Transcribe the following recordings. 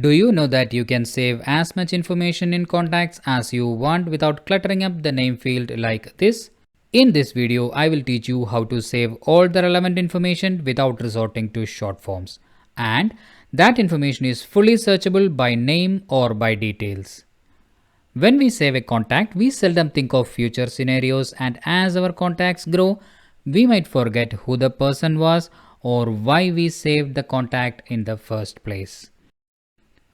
Do you know that you can save as much information in contacts as you want without cluttering up the name field like this? In this video, I will teach you how to save all the relevant information without resorting to short forms. And that information is fully searchable by name or by details. When we save a contact, we seldom think of future scenarios, and as our contacts grow, we might forget who the person was or why we saved the contact in the first place.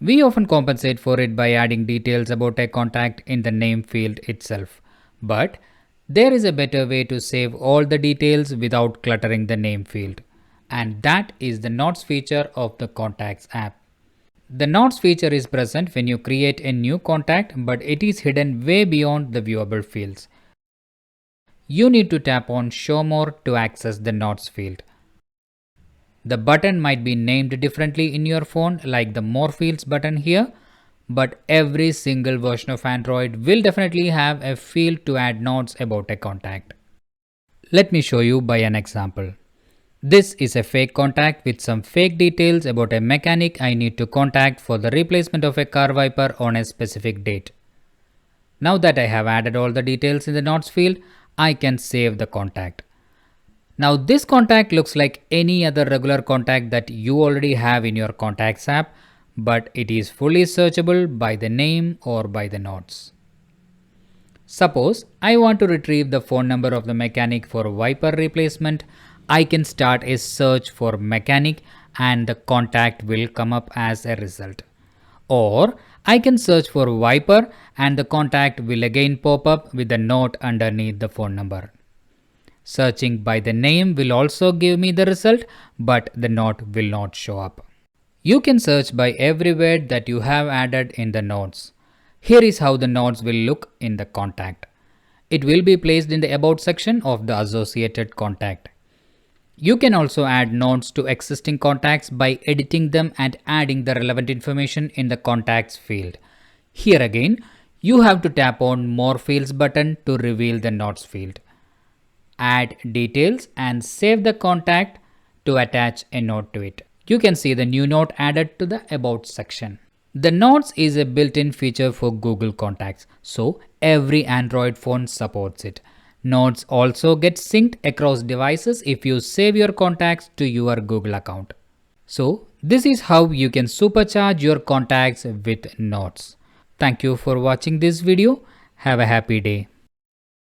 We often compensate for it by adding details about a contact in the name field itself. But there is a better way to save all the details without cluttering the name field. And that is the Notes feature of the Contacts app. The Notes feature is present when you create a new contact, but it is hidden way beyond the viewable fields. You need to tap on Show More to access the Notes field. The button might be named differently in your phone, like the More Fields button here, but every single version of Android will definitely have a field to add notes about a contact. Let me show you by an example. This is a fake contact with some fake details about a mechanic I need to contact for the replacement of a car wiper on a specific date. Now that I have added all the details in the notes field, I can save the contact. Now this contact looks like any other regular contact that you already have in your Contacts app, but it is fully searchable by the name or by the notes. Suppose I want to retrieve the phone number of the mechanic for wiper replacement. I can start a search for mechanic and the contact will come up as a result. Or I can search for wiper and the contact will again pop up with a note underneath the phone number. Searching by the name will also give me the result, but the note will not show up. You can search by every word that you have added in the notes. Here is how the notes will look in the contact. It will be placed in the About section of the associated contact. You can also add notes to existing contacts by editing them and adding the relevant information in the Contacts field. Here again, you have to tap on More Fields button to reveal the notes field. Add details and save the contact to attach a note to it. You can see the new note added to the About section. The Notes is a built-in feature for Google Contacts, so every Android phone supports it. Notes also get synced across devices if you save your contacts to your Google account. So this is how you can supercharge your contacts with Notes. Thank you for watching this video. Have a happy day.